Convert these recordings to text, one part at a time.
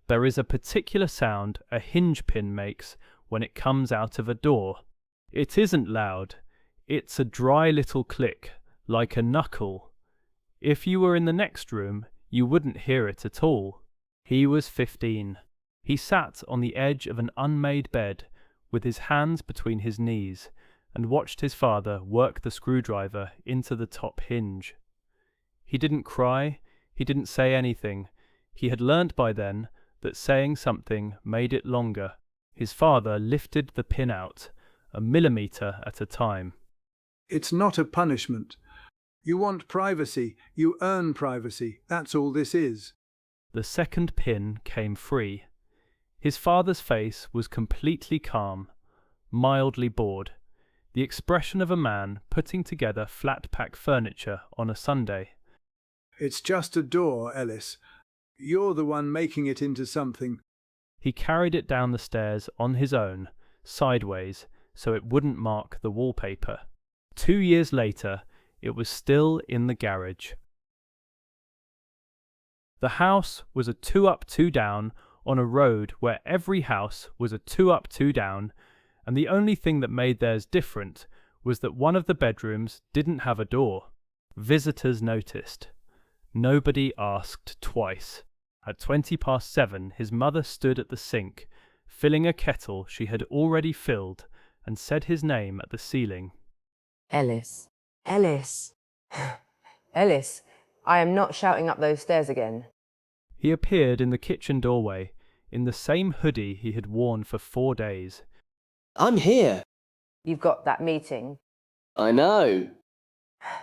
There is a particular sound a hinge pin makes when it comes out of a door. It isn't loud. It's a dry little click, like a knuckle. If you were in the next room, you wouldn't hear it at all. He was 15. He sat on the edge of an unmade bed with his hands between his knees and watched his father work the screwdriver into the top hinge. He didn't cry, he didn't say anything. He had learnt by then that saying something made it longer. His father lifted the pin out, a millimetre at a time. It's not a punishment. You want privacy, you earn privacy, that's all this is. The second pin came free. His father's face was completely calm, mildly bored, the expression of a man putting together flat-pack furniture on a Sunday. It's just a door, Ellis. You're the one making it into something. He carried it down the stairs on his own, sideways, so it wouldn't mark the wallpaper. 2 years later, it was still in the garage. The house was a 2-up, 2-down on a road where every house was a 2-up, 2-down, and the only thing that made theirs different was that one of the bedrooms didn't have a door. Visitors noticed. Nobody asked twice. At 7:20, his mother stood at the sink, filling a kettle she had already filled, and said his name at the ceiling. Ellis. Ellis. Ellis, I am not shouting up those stairs again. He appeared in the kitchen doorway, in the same hoodie he had worn for 4 days. I'm here. You've got that meeting. I know.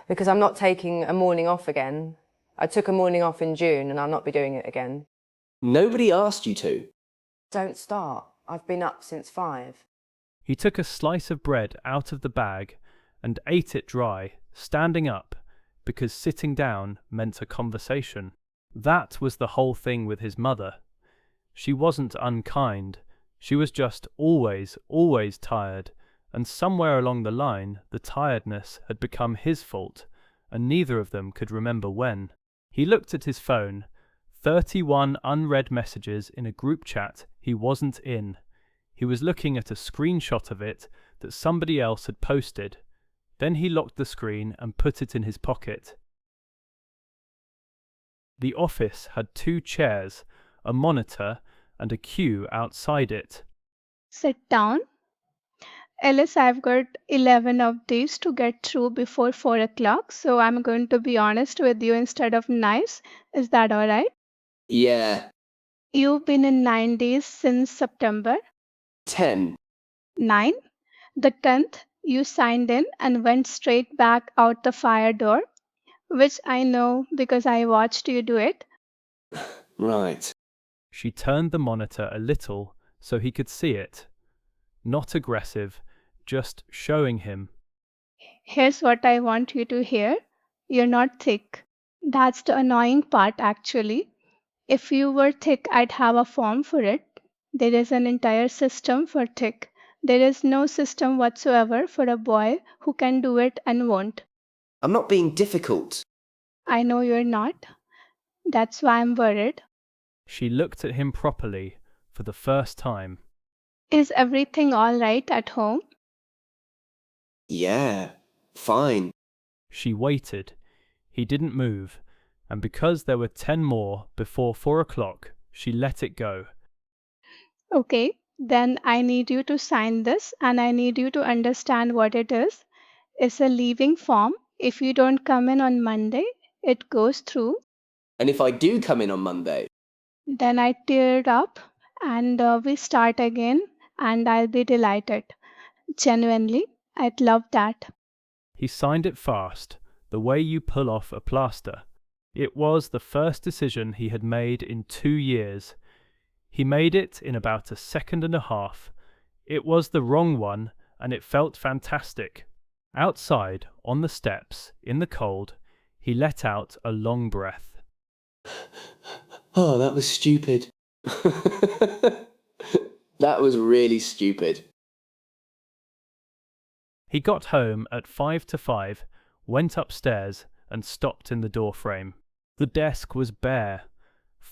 Because I'm not taking a morning off again. I took a morning off in June and I'll not be doing it again. Nobody asked you to. Don't start. I've been up since 5. He took a slice of bread out of the bag and ate it dry, standing up, because sitting down meant a conversation. That was the whole thing with his mother. She wasn't unkind. She was just always tired, and somewhere along the line the tiredness had become his fault, and neither of them could remember when. He looked at his phone. 31 unread messages in a group chat he wasn't in. He was looking at a screenshot of it that somebody else had posted. Then he locked the screen and put it in his pocket. The office had 2 chairs, a monitor, and a queue outside it. Sit down. Ellis, I've got 11 of these to get through before 4 o'clock, so I'm going to be honest with you instead of nice. Is that all right? Yeah. You've been in 9 days since September. 10. 9. The 10th, you signed in and went straight back out the fire door, which I know because I watched you do it. Right. She turned the monitor a little so he could see it. Not aggressive, just showing him. Here's what I want you to hear. You're not thick. That's the annoying part, actually. If you were thick, I'd have a form for it. There is an entire system for thick. There is no system whatsoever for a boy who can do it and won't. I'm not being difficult. I know you're not. That's why I'm worried. She looked at him properly for the first time. Is everything all right at home? Yeah. Fine. She waited. He didn't move, and because there were 10 more before 4 o'clock, she let it go. Okay, then I need you to sign this and I need you to understand what it is. It's a leaving form. If you don't come in on Monday, it goes through. And if I do come in on Monday? Then I tear it up and we start again, and I'll be delighted. Genuinely, I'd love that. He signed it fast, the way you pull off a plaster. It was the first decision he had made in 2 years. He made it in about a second and a half. It was the wrong one, and it felt fantastic. Outside, on the steps, in the cold, he let out a long breath. Oh, that was stupid. That was really stupid. He got home at 5:05, went upstairs, and stopped in the doorframe. The desk was bare.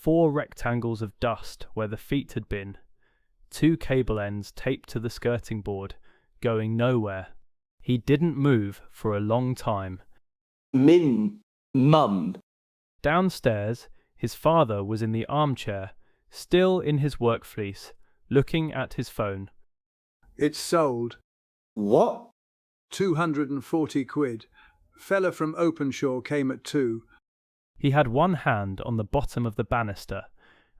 4 rectangles of dust where the feet had been, 2 cable ends taped to the skirting board, going nowhere. He didn't move for a long time. Mum. Downstairs, his father was in the armchair, still in his work fleece, looking at his phone. It's sold. What? 240 quid. Fella from Openshaw came at 2. He had one hand on the bottom of the banister,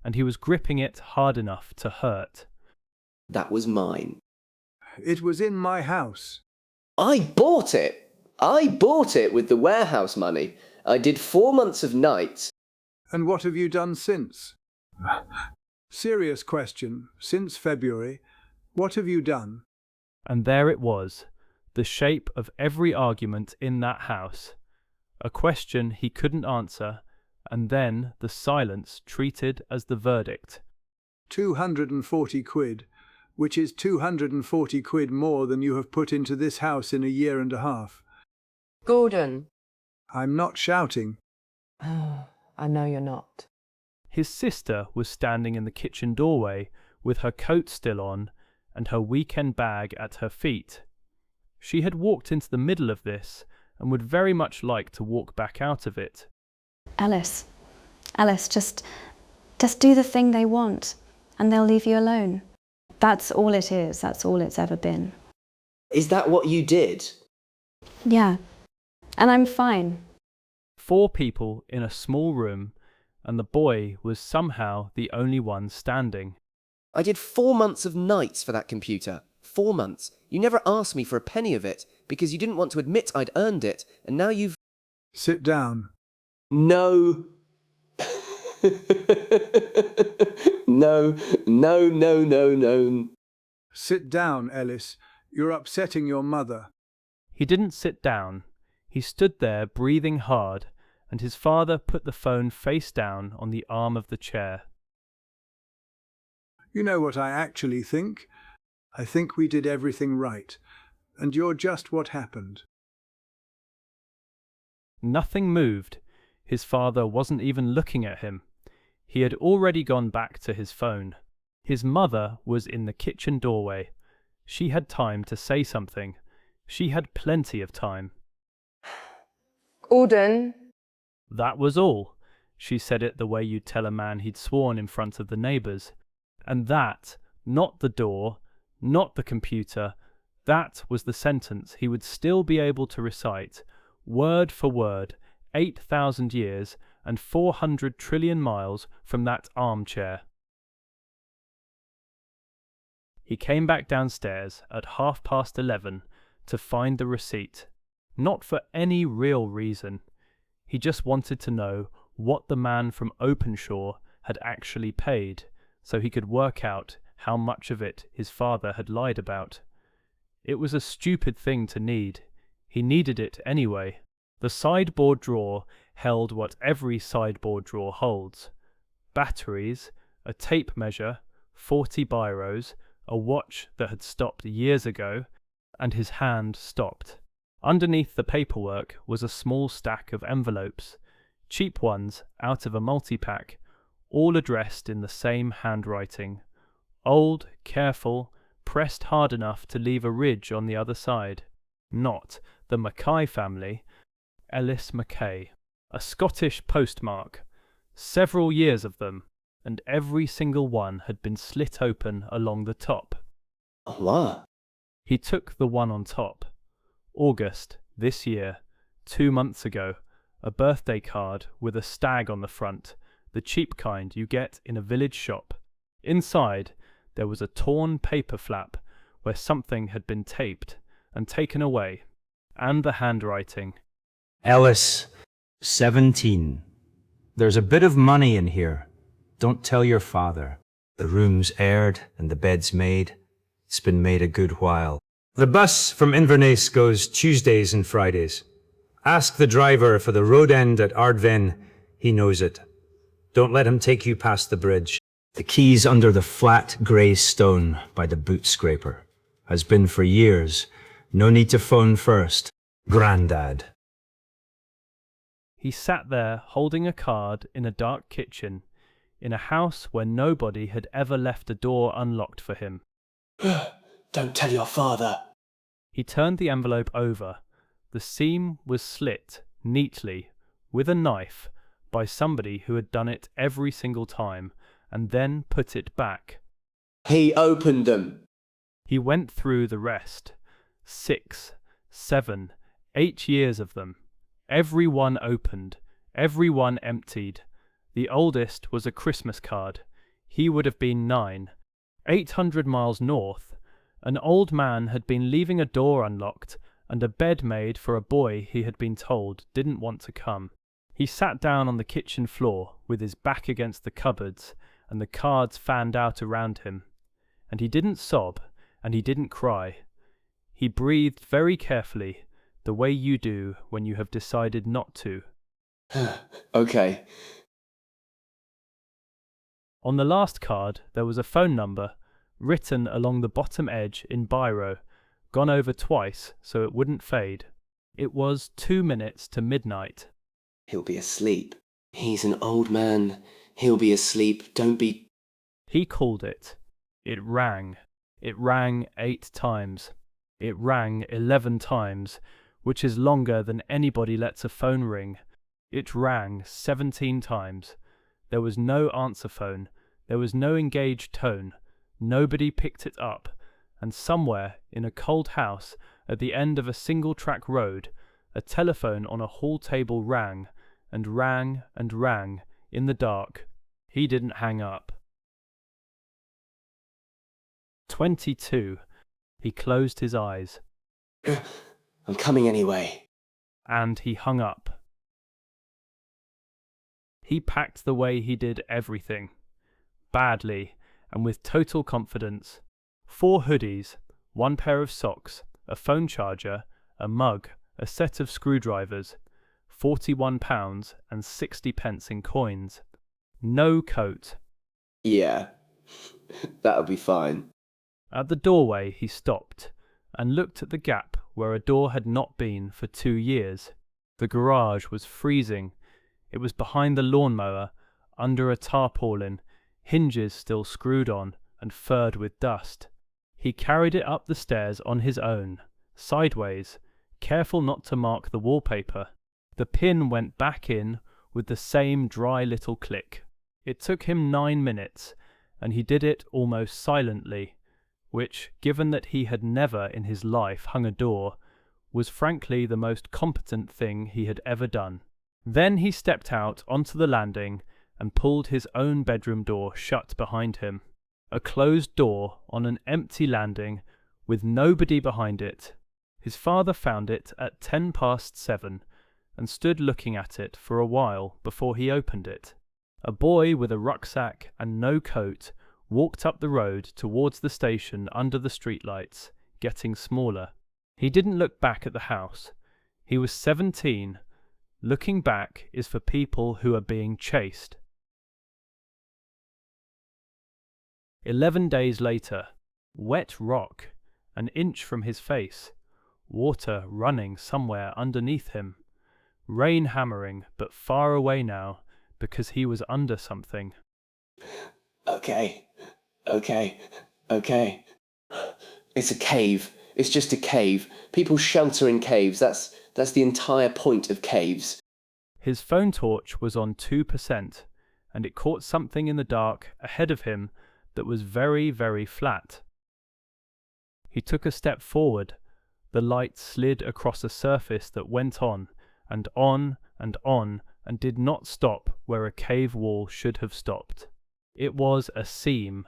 and he was gripping it hard enough to hurt. That was mine. It was in my house. I bought it. I bought it with the warehouse money. I did 4 months of nights. And what have you done since? Serious question. Since February, what have you done? And there it was, the shape of every argument in that house. A question he couldn't answer, and then the silence treated as the verdict. 240 quid, which is 240 quid more than you have put into this house in a year and a half. Gordon. I'm not shouting. I know you're not. His sister was standing in the kitchen doorway with her coat still on and her weekend bag at her feet. She had walked into the middle of this and would very much like to walk back out of it. Ellis, just do the thing they want and they'll leave you alone. That's all it is. That's all it's ever been. Is that what you did? Yeah, and I'm fine. 4 people in a small room, and the boy was somehow the only one standing. I did 4 months of nights for that computer. 4 months. You never asked me for a penny of it because you didn't want to admit I'd earned it, and now you've... Sit down. No. No. Sit down, Ellis. You're upsetting your mother. He didn't sit down. He stood there breathing hard, and his father put the phone face down on the arm of the chair. You know what I actually think? I think we did everything right, and you're just what happened. Nothing moved. His father wasn't even looking at him. He had already gone back to his phone. His mother was in the kitchen doorway. She had time to say something. She had plenty of time. Gordon. That was all. She said it the way you'd tell a man he'd sworn in front of the neighbours. And that, not the door, not the computer, that was the sentence he would still be able to recite, word for word, 8,000 years and 400 trillion miles from that armchair. He came back downstairs at 11:30 to find the receipt. Not for any real reason. He just wanted to know what the man from Openshaw had actually paid, so he could work out how much of it his father had lied about. It was a stupid thing to need. He needed it anyway. The sideboard drawer held what every sideboard drawer holds: batteries, a tape measure, 40 biros, a watch that had stopped years ago, and his hand stopped. Underneath the paperwork was a small stack of envelopes, cheap ones out of a multi-pack, all addressed in the same handwriting. Old, careful, pressed hard enough to leave a ridge on the other side. Not the Mackay family, Ellis Mackay. A Scottish postmark. Several years of them, and every single one had been slit open along the top. Allah. He took the one on top. August, this year, 2 months ago, a birthday card with a stag on the front, the cheap kind you get in a village shop. Inside, there was a torn paper flap where something had been taped and taken away, and the handwriting. Ellis, 17. There's a bit of money in here. Don't tell your father. The room's aired and the bed's made. It's been made a good while. The bus from Inverness goes Tuesdays and Fridays. Ask the driver for the road end at Ardven. He knows it. Don't let him take you past the bridge. The key's under the flat grey stone by the boot scraper. Has been for years. No need to phone first. Grandad. He sat there holding a card in a dark kitchen. in a house where nobody had ever left a door unlocked for him. Don't tell your father. He turned the envelope over. The seam was slit neatly with a knife by somebody who had done it every single time and then put it back. He opened them. He went through the rest. 6, 7, 8 years of them. Every one opened, every one emptied. The oldest was a Christmas card. He would have been 9. 800 miles north, an old man had been leaving a door unlocked and a bed made for a boy he had been told didn't want to come. He sat down on the kitchen floor with his back against the cupboards and the cards fanned out around him. And he didn't sob and he didn't cry. He breathed very carefully, the way you do when you have decided not to. Okay. On the last card there was a phone number written along the bottom edge in biro, gone over twice so it wouldn't fade. It was 2 minutes to midnight. He'll be asleep. He's an old man. He'll be asleep. Don't be... He called it. It rang. It rang 8 times. It rang 11 times, which is longer than anybody lets a phone ring. It rang 17 times. There was no answer phone. There was no engaged tone. Nobody picked it up. And somewhere in a cold house at the end of a single-track road, a telephone on a hall table rang and rang and rang in the dark. He didn't hang up. 22. He closed his eyes. I'm coming anyway. And he hung up. He packed the way he did everything. Badly, and with total confidence. 4 hoodies, 1 pair of socks, a phone charger, a mug, a set of screwdrivers, £41 and 60 pence in coins. No coat. Yeah, that'll be fine. At the doorway he stopped and looked at the gap where a door had not been for 2 years. The garage was freezing. It was behind the lawnmower, under a tarpaulin, hinges still screwed on and furred with dust. He carried it up the stairs on his own, sideways, careful not to mark the wallpaper. The pin went back in with the same dry little click. It took him 9 minutes, and he did it almost silently, which, given that he had never in his life hung a door, was frankly the most competent thing he had ever done. Then he stepped out onto the landing and pulled his own bedroom door shut behind him. A closed door on an empty landing with nobody behind it. His father found it at 7:10 and stood looking at it for a while before he opened it. A boy with a rucksack and no coat walked up the road towards the station under the streetlights, getting smaller. He didn't look back at the house. He was 17. Looking back is for people who are being chased. 11 days later, wet rock, an inch from his face, water running somewhere underneath him, rain hammering but far away now because he was under something. Okay. It's a cave. It's just a cave. People shelter in caves. That's the entire point of caves. His phone torch was on 2%, and it caught something in the dark ahead of him that was very, very flat. He took a step forward. The light slid across a surface that went on and on and on and did not stop where a cave wall should have stopped. It was a seam,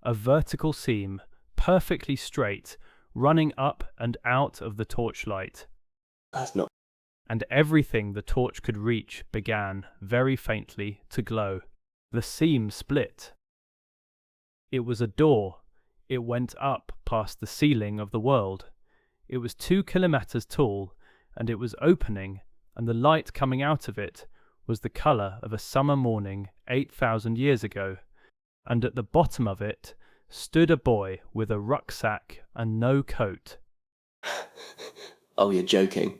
a vertical seam, perfectly straight, running up and out of the torchlight. That's not... And everything the torch could reach began, very faintly, to glow. The seam split. It was a door. It went up past the ceiling of the world. It was 2 kilometers tall, and it was opening, and the light coming out of it was the colour of a summer morning 8,000 years ago, and at the bottom of it stood a boy with a rucksack and no coat. Oh, you're joking.